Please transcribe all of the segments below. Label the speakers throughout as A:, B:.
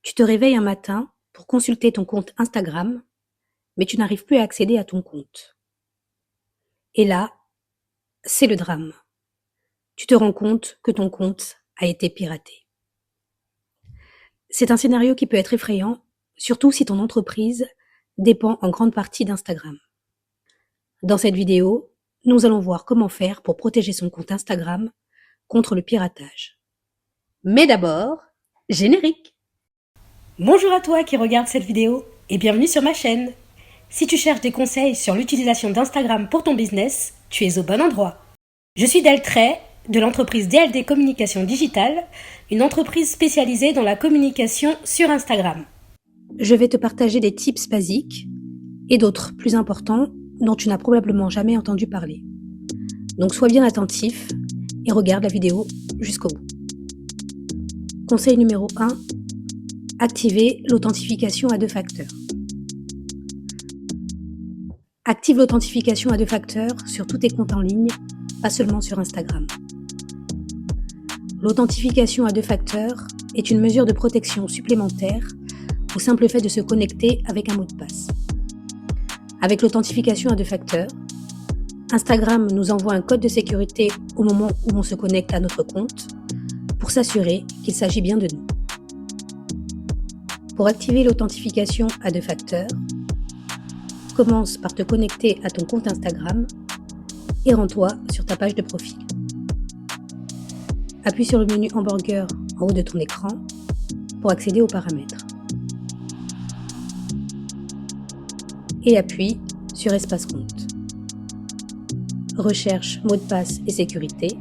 A: Tu te réveilles un matin pour consulter ton compte Instagram, mais tu n'arrives plus à accéder à ton compte. Et là, c'est le drame. Tu te rends compte que ton compte a été piraté. C'est un scénario qui peut être effrayant, surtout si ton entreprise dépend en grande partie d'Instagram. Dans cette vidéo, nous allons voir comment faire pour protéger son compte Instagram contre le piratage. Mais d'abord, générique! Bonjour à toi qui regarde cette vidéo et bienvenue sur ma chaîne. Si tu cherches des conseils sur l'utilisation d'Instagram pour ton business, tu es au bon endroit. Je suis Deltray de l'entreprise DLD Communication Digitale, une entreprise spécialisée dans la communication sur Instagram. Je vais te partager des tips basiques et d'autres plus importants dont tu n'as probablement jamais entendu parler. Donc sois bien attentif et regarde la vidéo jusqu'au bout. Conseil numéro 1. Activer l'authentification à 2 facteurs. Active l'authentification à 2 facteurs sur tous tes comptes en ligne, pas seulement sur Instagram. L'authentification à 2 facteurs est une mesure de protection supplémentaire au simple fait de se connecter avec un mot de passe. Avec l'authentification à 2 facteurs, Instagram nous envoie un code de sécurité au moment où on se connecte à notre compte pour s'assurer qu'il s'agit bien de nous. Pour activer l'authentification à 2 facteurs, commence par te connecter à ton compte Instagram et rends-toi sur ta page de profil. Appuie sur le menu hamburger en haut de ton écran pour accéder aux paramètres. Et appuie sur Espace compte. Recherche mot de passe et sécurité.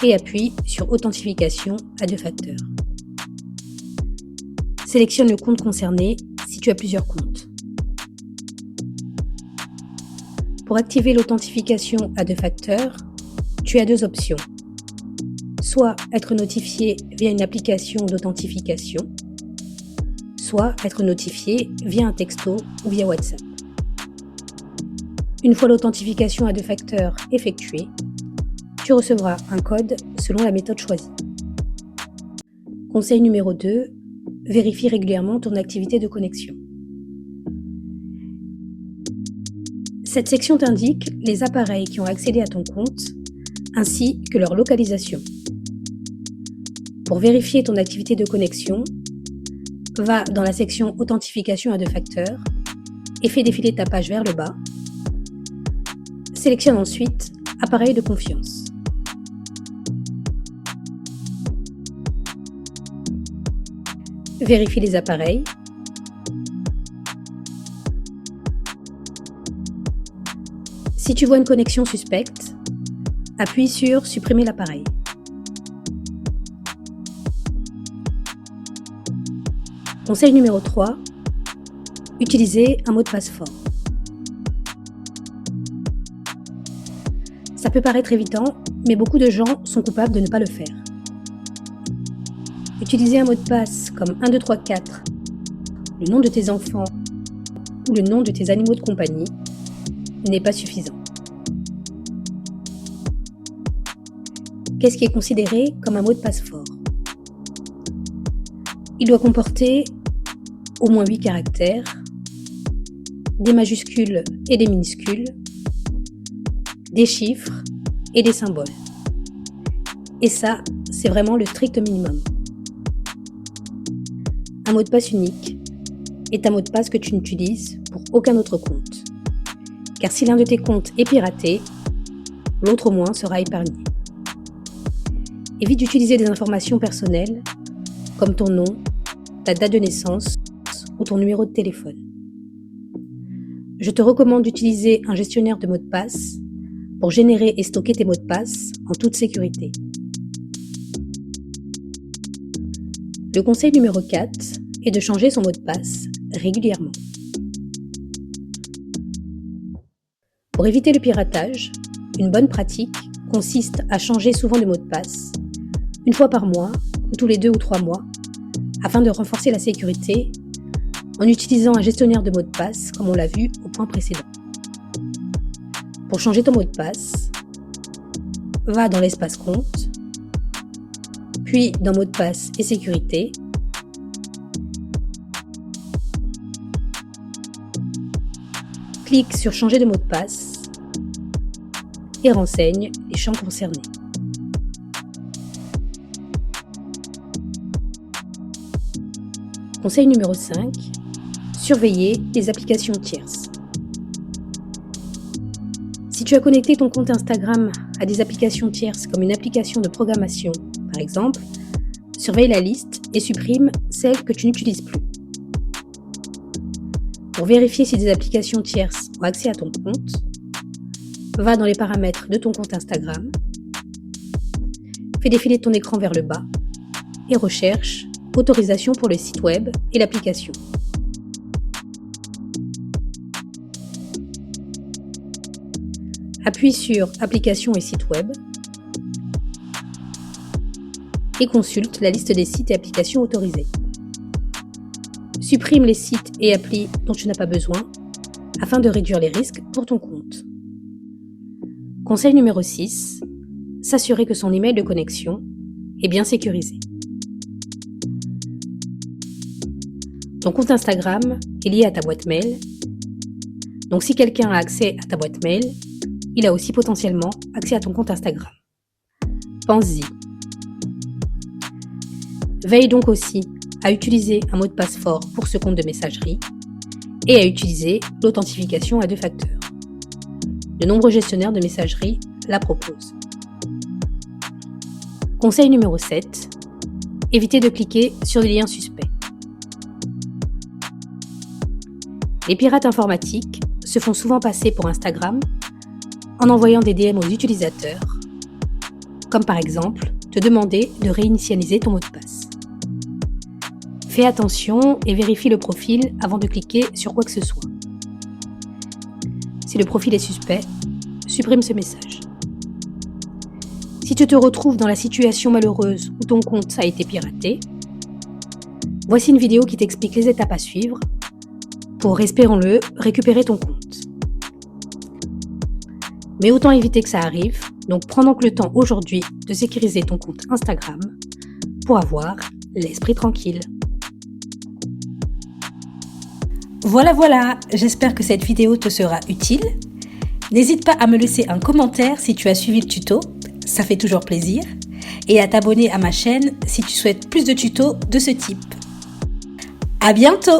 A: Et appuie sur Authentification à 2 facteurs. Sélectionne le compte concerné si tu as plusieurs comptes. Pour activer l'authentification à 2 facteurs, tu as 2 options. Soit être notifié via une application d'authentification, soit être notifié via un texto ou via WhatsApp. Une fois l'authentification à 2 facteurs effectuée, tu recevras un code selon la méthode choisie. Conseil numéro 2, vérifie régulièrement ton activité de connexion. Cette section t'indique les appareils qui ont accédé à ton compte, ainsi que leur localisation. Pour vérifier ton activité de connexion, va dans la section Authentification à 2 facteurs et fais défiler ta page vers le bas. Sélectionne ensuite Appareil de confiance. Vérifie les appareils. Si tu vois une connexion suspecte, appuie sur Supprimer l'appareil. Conseil numéro 3. Utiliser un mot de passe fort. Ça peut paraître évident, mais beaucoup de gens sont coupables de ne pas le faire. Utiliser un mot de passe comme 1, 2, 3, 4, le nom de tes enfants ou le nom de tes animaux de compagnie n'est pas suffisant. Qu'est-ce qui est considéré comme un mot de passe fort? Il doit comporter au moins 8 caractères, des majuscules et des minuscules, des chiffres et des symboles. Et ça, c'est vraiment le strict minimum. Un mot de passe unique est un mot de passe que tu n'utilises pour aucun autre compte. Car si l'un de tes comptes est piraté, l'autre au moins sera épargné. Évite d'utiliser des informations personnelles comme ton nom, ta date de naissance ou ton numéro de téléphone. Je te recommande d'utiliser un gestionnaire de mots de passe pour générer et stocker tes mots de passe en toute sécurité. Le conseil numéro 4 est de changer son mot de passe régulièrement. Pour éviter le piratage, une bonne pratique consiste à changer souvent de mot de passe, une fois par mois ou tous les 2 ou 3 mois, afin de renforcer la sécurité en utilisant un gestionnaire de mots de passe comme on l'a vu au point précédent. Pour changer ton mot de passe, va dans l'espace compte, puis dans mot de passe et sécurité. Clique sur changer de mot de passe et renseigne les champs concernés. Conseil numéro 5, surveiller les applications tierces. Si tu as connecté ton compte Instagram à des applications tierces comme une application de programmation, par exemple, surveille la liste et supprime celles que tu n'utilises plus. Pour vérifier si des applications tierces ont accès à ton compte, va dans les paramètres de ton compte Instagram, fais défiler ton écran vers le bas et recherche autorisation pour le site web et l'application. Appuie sur application et site web et consulte la liste des sites et applications autorisés. Supprime les sites et applis dont tu n'as pas besoin afin de réduire les risques pour ton compte. Conseil numéro 6, s'assurer que son email de connexion est bien sécurisé. Ton compte Instagram est lié à ta boîte mail, donc si quelqu'un a accès à ta boîte mail, il a aussi potentiellement accès à ton compte Instagram. Pense-y. Veille donc aussi à utiliser un mot de passe fort pour ce compte de messagerie et à utiliser l'authentification à 2 facteurs. De nombreux gestionnaires de messagerie la proposent. Conseil numéro 7, évitez de cliquer sur des liens suspects. Les pirates informatiques se font souvent passer pour Instagram en envoyant des DM aux utilisateurs, comme par exemple te demander de réinitialiser ton mot de passe. Fais attention et vérifie le profil avant de cliquer sur quoi que ce soit. Si le profil est suspect, supprime ce message. Si tu te retrouves dans la situation malheureuse où ton compte a été piraté, voici une vidéo qui t'explique les étapes à suivre pour, espérons-le, récupérer ton compte. Mais autant éviter que ça arrive, donc prends donc le temps aujourd'hui de sécuriser ton compte Instagram pour avoir l'esprit tranquille.
B: Voilà, j'espère que cette vidéo te sera utile. N'hésite pas à me laisser un commentaire si tu as suivi le tuto, ça fait toujours plaisir, et à t'abonner à ma chaîne si tu souhaites plus de tutos de ce type. À bientôt!